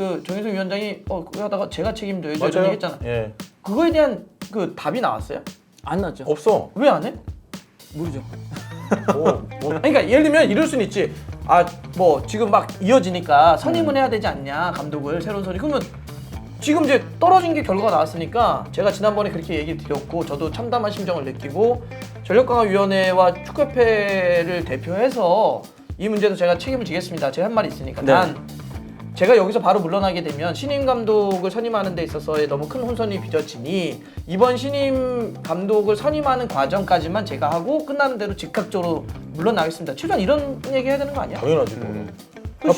그 정혜성 위원장이 그거 하다가 제가 책임져야죠 이런 맞아요. 얘기했잖아. 예. 그거에 대한 그 답이 나왔어요? 안 났죠. 없어. 왜 안 해? 모르죠. 그러니까 예를 들면 이럴 수는 있지. 뭐 지금 막 이어지니까 선임을 해야 되지 않냐 감독을 새로운 선임. 그러면 지금 이제 떨어진 게 결과가 나왔으니까 제가 지난번에 그렇게 얘기 드렸고 저도 참담한 심정을 느끼고 전력강화위원회와 축구협회를 대표해서 이 문제도 제가 책임을 지겠습니다. 제가 한 말이 있으니까. 네. 단 제가 여기서 바로 물러나게 되면 신임 감독을 선임하는 데 있어서의 너무 큰 혼선이 빚어지니 이번 신임 감독을 선임하는 과정까지만 제가 하고 끝나는 대로 즉각적으로 물러나겠습니다. 최소한 이런 얘기 해야 되는 거 아니야? 당연하지.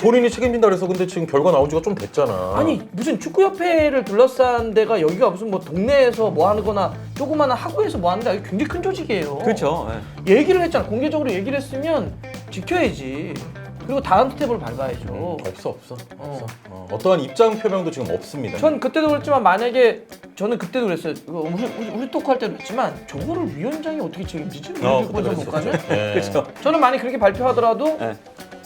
본인이 책임진다 그래서 근데 지금 결과 나온 지가 좀 됐잖아. 아니 무슨 축구협회를 둘러싼 데가 여기가 무슨 뭐 동네에서 뭐 하는 거나 조그마한 학교에서 뭐 하는데 이게 굉장히 큰 조직이에요. 그렇죠. 얘기를 했잖아. 공개적으로 얘기를 했으면 지켜야지. 그리고 다음 스텝을 밟아야죠. 없어. 어떠한 입장 표명도 지금 없습니다. 전 그때도 그랬지만 만약에 저는 그때도 그랬어요. 우리 토크할 때도 그랬지만 저거를 위원장이 어떻게 책임지지? 그때 못 가면? 예. 그렇죠. 저는 만약 그렇게 발표하더라도 네.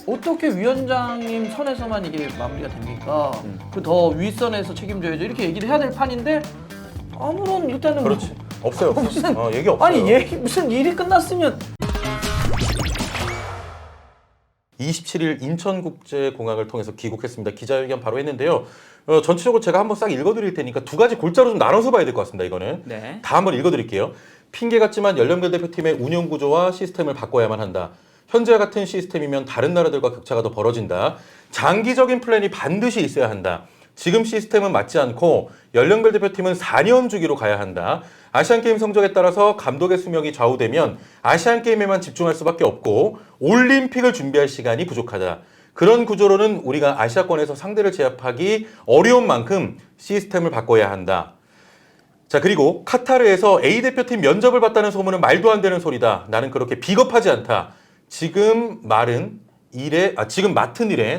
어떻게 위원장님 선에서만 이게 마무리가 됩니까? 그 더 윗선에서 책임져야죠. 이렇게 얘기를 해야 될 판인데 아무런 일단은 그렇지. 없어요. 무슨 얘기 없어요. 아니 얘기 무슨 일이 끝났으면 27일 인천국제공항을 통해서 귀국했습니다. 기자회견 바로 했는데요. 전체적으로 제가 한번 싹 읽어드릴 테니까 두 가지 골자로 좀 나눠서 봐야 될 것 같습니다. 이거는 네. 다 한번 읽어드릴게요. 핑계 같지만 연령별 대표팀의 운영 구조와 시스템을 바꿔야만 한다. 현재와 같은 시스템이면 다른 나라들과 격차가 더 벌어진다. 장기적인 플랜이 반드시 있어야 한다. 지금 시스템은 맞지 않고 연령별 대표팀은 4년 주기로 가야 한다. 아시안게임 성적에 따라서 감독의 수명이 좌우되면 아시안게임에만 집중할 수밖에 없고 올림픽을 준비할 시간이 부족하다. 그런 구조로는 우리가 아시아권에서 상대를 제압하기 어려운 만큼 시스템을 바꿔야 한다. 자, 그리고 카타르에서 A대표팀 면접을 봤다는 소문은 말도 안 되는 소리다. 나는 그렇게 비겁하지 않다. 지금 맡은 일에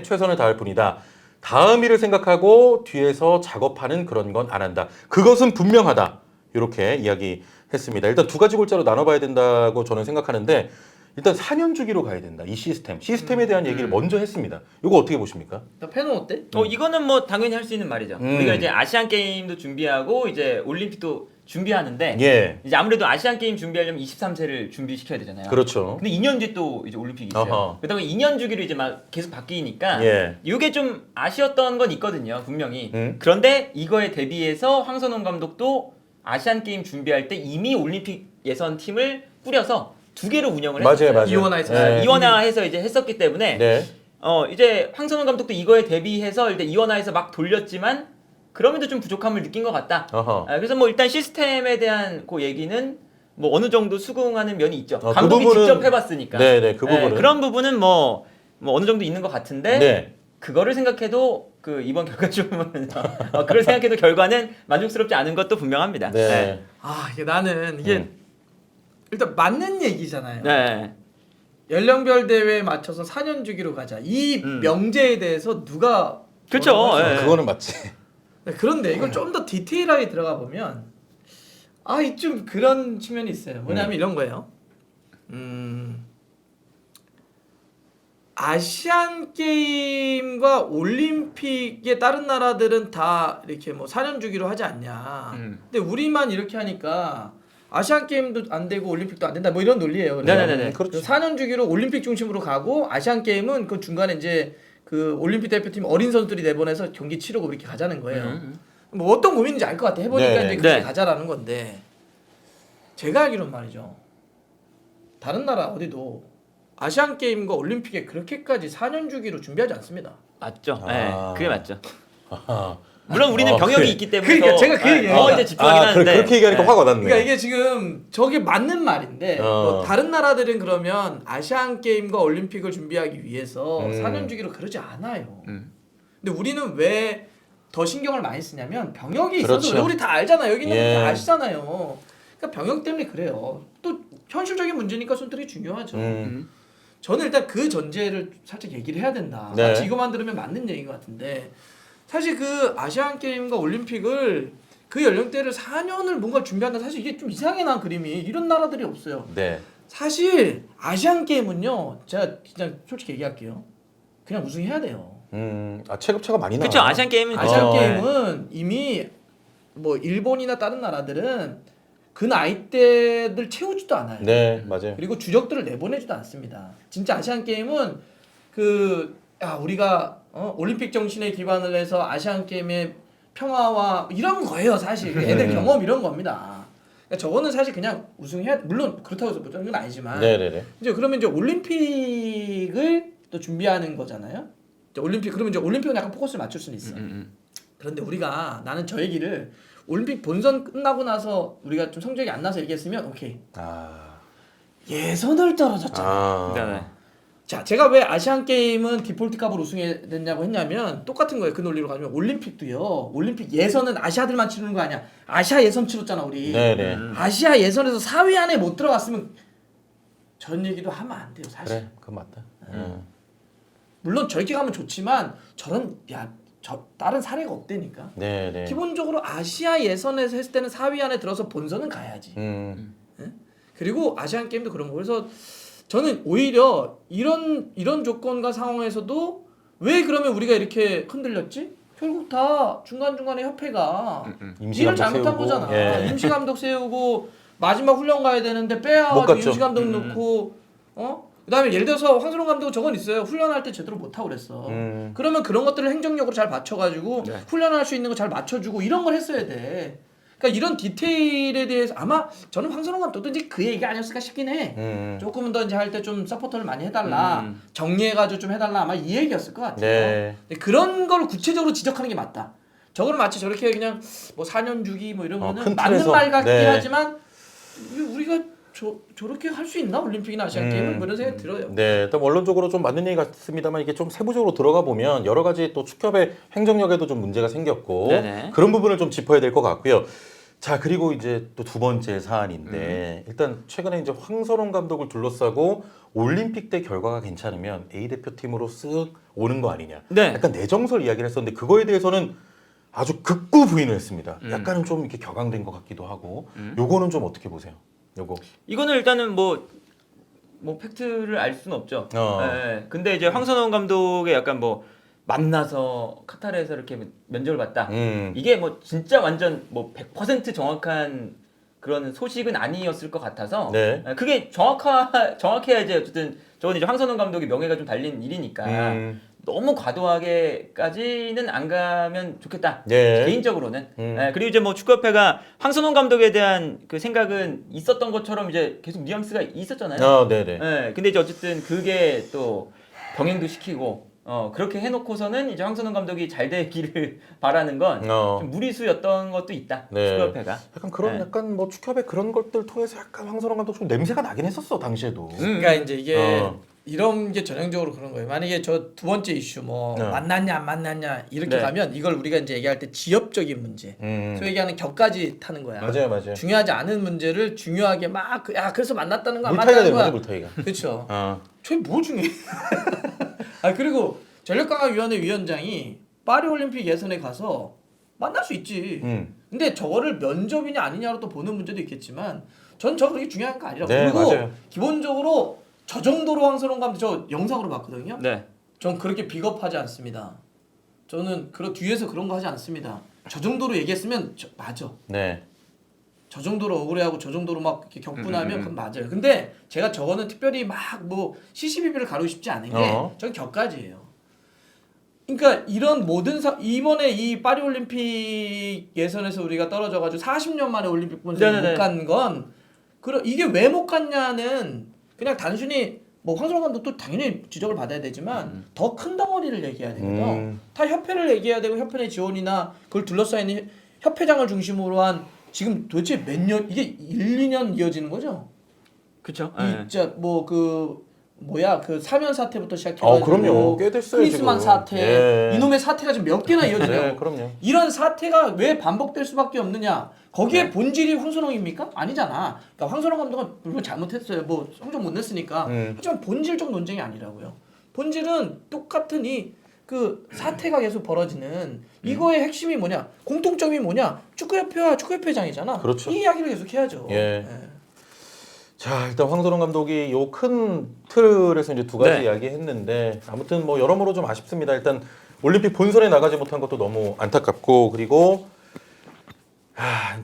최선을 다할 뿐이다. 다음 일을 생각하고 뒤에서 작업하는 그런 건 안 한다. 그것은 분명하다. 이렇게 이야기했습니다. 일단 두 가지 골자로 나눠봐야 된다고 저는 생각하는데 일단 4년 주기로 가야 된다. 이 시스템에 대한 얘기를 먼저 했습니다. 이거 어떻게 보십니까? 팬은 어때? 이거는 뭐 당연히 할 수 있는 말이죠. 우리가 이제 아시안 게임도 준비하고 이제 올림픽도 준비하는데 예. 이제 아무래도 아시안 게임 준비하려면 23세를 준비시켜야 되잖아요. 그렇죠. 근데 2년 뒤에 또 이제 올림픽이 있어요. 어허. 그러다가 2년 주기로 이제 막 계속 바뀌니까 예. 이게 좀 아쉬웠던 건 있거든요, 분명히. 음. 그런데 이거에 대비해서 황선홍 감독도 아시안 게임 준비할 때 이미 올림픽 예선 팀을 꾸려서 두 개로 운영을 했어요. 맞아요. 이원화해서. 네. 이원화해서 이제 했었기 때문에 네. 이제 황선홍 감독도 이거에 대비해서 일단 이원화해서 막 돌렸지만 그럼에도 좀 부족함을 느낀 것 같다. 어허. 그래서 뭐 일단 시스템에 대한 그 얘기는 뭐 어느 정도 수긍하는 면이 있죠. 그 감독이 부분은- 직접 해봤으니까. 네네, 그 부분은. 그런 부분은 뭐 어느 정도 있는 것 같은데 네. 그거를 생각해도 그 이번 결과 좀 그걸 생각해도 결과는 만족스럽지 않은 것도 분명합니다. 네. 이게 나는 이게 일단 맞는 얘기잖아요. 네. 연령별 대회에 맞춰서 4년 주기로 가자. 이 명제에 대해서 누가 그렇죠. 뭐라고 할수 예. 그거는 맞지. 네, 그런데 이걸 좀 더 디테일하게 들어가 보면 좀 그런 측면이 있어요. 뭐냐면 이런 거예요. 아시안 게임과 올림픽에 다른 나라들은 다 이렇게 뭐 4년 주기로 하지 않냐. 근데 우리만 이렇게 하니까 아시안 게임도 안 되고 올림픽도 안 된다. 뭐 이런 논리예요. 네네네. 그렇죠. 4년 주기로 올림픽 중심으로 가고 아시안 게임은 그 중간에 이제 그 올림픽 대표팀 어린 선수들이 내보내서 경기 치르고 이렇게 가자는 거예요. 뭐 어떤 고민인지 알 것 같아. 해보니까 네네. 이제 그렇게 네. 가자라는 건데 제가 알기로는 말이죠. 다른 나라 어디도 아시안 게임과 올림픽에 그렇게까지 4년 주기로 준비하지 않습니다. 맞죠. 아. 네, 그게 맞죠. 아하. 물론 우리는 병역이 그래. 있기 때문에 그러니까 제가 그 얘기예요. 이제 집중하긴 하는데 그렇게 얘기하니까 네. 화가 났네. 그러니까 이게 지금 저게 맞는 말인데 뭐 다른 나라들은 그러면 아시안 게임과 올림픽을 준비하기 위해서 4년 주기로 그러지 않아요. 근데 우리는 왜 더 신경을 많이 쓰냐면 병역이 있어서 그렇죠. 그래. 우리 다 알잖아요. 여기 있는 예. 분들 아시잖아요. 그러니까 병역 때문에 그래요. 또 현실적인 문제니까 손들이 중요하죠. 저는 일단 그 전제를 살짝 얘기를 해야 된다. 네. 지금만 들으면 맞는 얘기인 것 같은데 사실 그 아시안 게임과 올림픽을 그 연령대를 4년을 뭔가 준비한다. 사실 이게 좀 이상해 난 그림이 이런 나라들이 없어요. 네. 사실 아시안 게임은요. 제가 그냥 솔직히 얘기할게요. 그냥 우승해야 돼요. 체급차가 많이 나요. 그렇죠. 아시안 게임은 아시안 그렇죠. 게임은 이미 뭐 일본이나 다른 나라들은 그 나이대들 채우지도 않아요. 네, 맞아요. 그리고 주력들을 내보내지도 않습니다. 진짜 아시안 게임은 우리가 올림픽 정신에 기반을 해서 아시안 게임의 평화와 이런 거예요, 사실. 애들 경험 이런 겁니다. 그러니까 저거는 사실 그냥 우승해야 물론 그렇다고 해서 못하는 건 아니지만 네네네. 이제 그러면 이제 올림픽을 또 준비하는 거잖아요. 그러면 이제 올림픽은 약간 포커스를 맞출 수는 있어. 그런데 나는 저 얘기를 올림픽 본선 끝나고 나서 우리가 좀 성적이 안 나서 얘기했으면 오케이. 예선을 떨어졌잖아. 네. 자, 제가 왜 아시안 게임은 디폴트 값으로 우승해야 됐냐고 했냐면 똑같은 거예요. 그 논리로 가면 올림픽도요. 올림픽 예선은 아시아들만 치르는 거 아니야. 아시아 예선 치렀잖아, 우리. 네네. 아시아 예선에서 4위 안에 못 들어갔으면 전 얘기도 하면 안 돼요, 사실. 그래, 그건 맞다. 물론 저렇게 가면 좋지만 다른 사례가 없다니까. 네네. 기본적으로 아시아 예선에서 했을 때는 4위 안에 들어서 본선은 가야지. 그리고 아시안 게임도 그런 거. 그래서 저는 오히려 이런 조건과 상황에서도 왜 그러면 우리가 이렇게 흔들렸지? 결국 다 중간중간에 협회가 일을 잘못한 세우고, 거잖아. 예. 임시감독 세우고 마지막 훈련 가야 되는데 못 빼야가지고 갔죠. 임시감독 넣고 그다음에 예를 들어서 황선홍 감독은 저건 있어요. 훈련할 때 제대로 못하고 그랬어. 그러면 그런 것들을 행정력으로 잘 맞춰가지고 네. 훈련할 수 있는 거 잘 맞춰주고 이런 걸 했어야 돼. 그러니까 이런 디테일에 대해서 아마 저는 황선홍 감독도 이제 그 얘기가 아니었을까 싶긴 해. 조금은 더 이제 할 때 좀 서포터를 많이 해달라. 정리해가지고 좀 해달라. 아마 이 얘기였을 것 같아요. 네. 근데 그런 걸 구체적으로 지적하는 게 맞다. 저거는 마치 저렇게 그냥 뭐 4년 주기 뭐 이런 거는 큰 맞는 틀에서. 말 같긴 네. 하지만 우리가 저렇게 할 수 있나? 올림픽이나 아시안 게임은 뭐 이런 생각이 들어요. 네, 또 원론적으로 좀 맞는 얘기 같습니다만 이게 좀 세부적으로 들어가 보면 여러 가지 또 축협의 행정력에도 좀 문제가 생겼고 네네. 그런 부분을 좀 짚어야 될 것 같고요. 자, 그리고 이제 또 두 번째 사안인데 일단 최근에 이제 황선홍 감독을 둘러싸고 올림픽 때 결과가 괜찮으면 A 대표팀으로 쓱 오는 거 아니냐. 네. 약간 내정설 이야기를 했었는데 그거에 대해서는 아주 극구 부인을 했습니다. 약간은 좀 이렇게 격앙된 것 같기도 하고. 요거는 좀 어떻게 보세요? 요거. 이거는 일단은 뭐 팩트를 알 수는 없죠. 예. 근데 이제 황선홍 감독의 약간 뭐 만나서 카타르에서 이렇게 면접을 받다. 이게 뭐 진짜 완전 뭐 100% 정확한 그런 소식은 아니었을 것 같아서 네. 예, 그게 정확해야지 어쨌든 저건 이제 황선홍 감독의 명예가 좀 달린 일이니까 너무 과도하게까지는 안 가면 좋겠다. 네. 개인적으로는. 예, 그리고 이제 뭐 축구협회가 황선홍 감독에 대한 그 생각은 있었던 것처럼 이제 계속 뉘앙스가 있었잖아요. 네네. 예, 근데 이제 어쨌든 그게 또 병행도 시키고 그렇게 해놓고서는 이제 황선홍 감독이 잘 되기를 바라는 건 좀 무리수였던 것도 있다. 네. 축구협회가. 약간 그런 네. 약간 뭐 축협의 그런 것들 통해서 약간 황선홍 감독 좀 냄새가 나긴 했었어 당시에도. 그러니까 이제 이게 어. 이런 게 전형적으로 그런 거예요. 만약에 저 두 번째 이슈 뭐 만났냐 안 만났냐 이렇게 네. 가면 이걸 우리가 이제 얘기할 때 지엽적인 문제, 소위 얘기하는 격까지 타는 거야. 맞아요. 중요하지 않은 문제를 중요하게 막 그래서 만났다는 거 안 물타기가 만났다는 되는 거야. 거죠 물타기가. 그렇죠. 어. 저게 뭐 중요해? 그리고 전력강화위원회 위원장이 파리올림픽 예선에 가서 만날 수 있지. 근데 저거를 면접이냐 아니냐로 또 보는 문제도 있겠지만 전 저거 그렇게 중요한 거 아니라고. 네, 그리고 맞아요. 기본적으로 저 정도로 황선홍 감독 저 영상으로 봤거든요. 네. 전 그렇게 비겁하지 않습니다. 저는 뒤에서 그런 거 하지 않습니다. 저 정도로 얘기했으면 맞아. 네. 저 정도로 억울해하고 저 정도로 막 이렇게 격분하면 그건 맞아요. 근데 제가 저거는 특별히 막 뭐 시시비비를 가르고 싶지 않은 게 저는 격까지예요. 그러니까 이런 모든 이번에 이 파리 올림픽 예선에서 우리가 떨어져가지고 40년 만에 올림픽 본선에 못 간 건 이게 왜 못 갔냐는 그냥 단순히 뭐 황선홍 감독도 당연히 지적을 받아야 되지만 더 큰 덩어리를 얘기해야 되거든. 다 협회를 얘기해야 되고 협회 내 지원이나 그걸 둘러싸이는 협회장을 중심으로 한 지금 도대체 몇 년 이게 1, 2년 이어지는 거죠? 그렇죠. 진짜 뭐 그 사면 사태부터 시작해가지고 그럼요. 꽤 됐어요, 크리스만 지금. 사태 예. 이놈의 사태가 지금 몇 개나 이어지냐고. 네, 그럼요. 이런 사태가 왜 반복될 수밖에 없느냐? 거기에 본질이 황선홍입니까? 아니잖아. 그러니까 황선홍 감독은 물론 잘못했어요. 뭐 성적 못 냈으니까. 하지만 본질적 논쟁이 아니라고요. 본질은 똑같은 그 사태가 계속 벌어지는 이거의 핵심이 뭐냐? 공통점이 뭐냐? 축구협회와 축구협회장이잖아. 그렇죠. 이 이야기를 계속 해야죠. 예. 자, 일단 황선홍 감독이 요 큰 틀에서 이제 두 가지 네. 이야기했는데 아무튼 뭐 여러모로 좀 아쉽습니다. 일단 올림픽 본선에 나가지 못한 것도 너무 안타깝고 그리고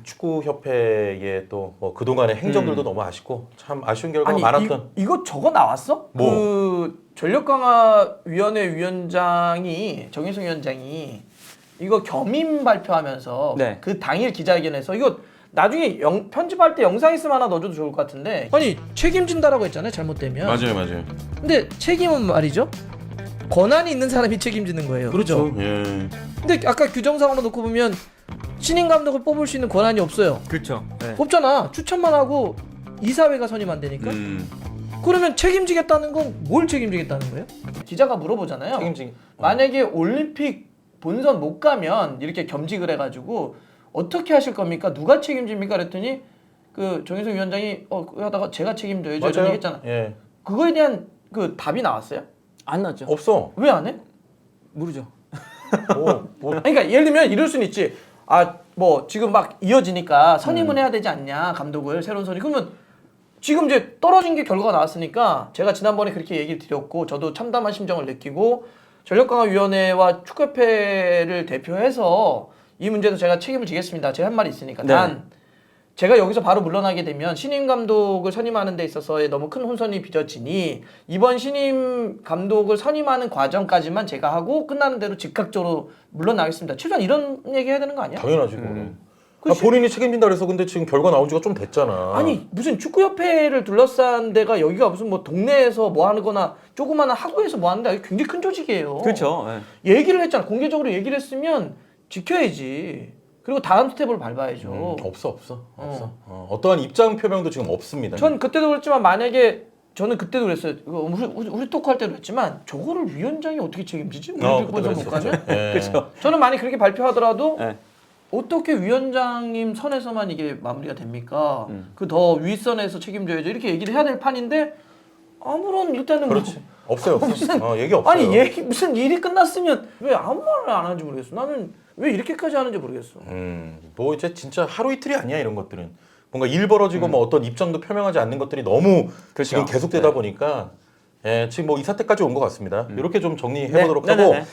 축구협회의 또 뭐 그동안의 행정들도 너무 아쉽고 참 아쉬운 결과가 많았던. 이거 저거 나왔어? 뭐? 그 전력강화위원회 위원장이 정인성 위원장이 이거 겸임 발표하면서 네. 그 당일 기자회견에서 이거 나중에 편집할 때 영상 있으면 하나 넣어줘도 좋을 것 같은데 아니 책임진다라고 했잖아요 잘못되면 맞아요. 근데 책임은 말이죠 권한이 있는 사람이 책임지는 거예요 그렇죠? 예. 근데 아까 규정상으로 놓고 보면 신인 감독을 뽑을 수 있는 권한이 없어요 그렇죠. 네. 없잖아 추천만 하고 이사회가 선임 안 되니까 그러면 책임지겠다는 건 뭘 책임지겠다는 거예요? 기자가 물어보잖아요 책임지. 만약에 올림픽 본선 못 가면 이렇게 겸직을 해가지고 어떻게 하실 겁니까? 누가 책임집니까? 그랬더니 그 정인성 위원장이 하다가 제가 책임져야죠. 이런 얘기했잖아. 예. 그거에 대한 그 답이 나왔어요? 안 났죠. 없어. 왜 안 해? 모르죠. 뭐. 그러니까 예를 들면 이럴 수는 있지. 뭐 지금 막 이어지니까 선임을 해야 되지 않냐 감독을 새로운 선임. 그러면 지금 이제 떨어진 게 결과가 나왔으니까 제가 지난번에 그렇게 얘기를 드렸고 저도 참담한 심정을 느끼고 전력강화위원회와 축구협회를 대표해서 이 문제도 제가 책임을 지겠습니다. 제가 한 말이 있으니까. 네. 단 제가 여기서 바로 물러나게 되면 신임 감독을 선임하는 데 있어서의 너무 큰 혼선이 빚어지니 이번 신임 감독을 선임하는 과정까지만 제가 하고 끝나는 대로 즉각적으로 물러나겠습니다. 최소한 이런 얘기 해야 되는 거 아니야? 당연하지 그거는. 본인이 책임진다 그래서 근데 지금 결과 나온 지가 좀 됐잖아. 아니 무슨 축구협회를 둘러싼 데가 여기가 무슨 뭐 동네에서 뭐 하는 거나 조그마한 학교에서 뭐 하는데 굉장히 큰 조직이에요. 그렇죠. 네. 얘기를 했잖아. 공개적으로 얘기를 했으면 지켜야지. 그리고 다음 스텝을 밟아야죠. 없어. 어떠한 입장 표명도 지금 없습니다. 전 그때도 그랬지만 만약에 저는 그때도 그랬어요. 우리 토크할 때도 그랬지만 저거를 위원장이 어떻게 책임지지? 우리 본선 못 가면? 그렇죠. 저는 만약 그렇게 발표하더라도 네. 어떻게 위원장님 선에서만 이게 마무리가 됩니까? 그 더 윗선에서 책임져야죠. 이렇게 얘기를 해야 될 판인데 아무런 일단은 그렇지. 없어요. 무슨 얘기 없어요. 아니 무슨 일이 끝났으면 왜 아무 말을 안 하는지 모르겠어. 나는 왜 이렇게까지 하는지 모르겠어. 뭐 이제 진짜 하루 이틀이 아니야 이런 것들은. 뭔가 일 벌어지고 뭐 어떤 입장도 표명하지 않는 것들이 너무 그렇죠. 지금 계속되다 보니까 지금 뭐 이 사태까지 온 것 같습니다. 이렇게 좀 정리해 보도록 하고. 네네네.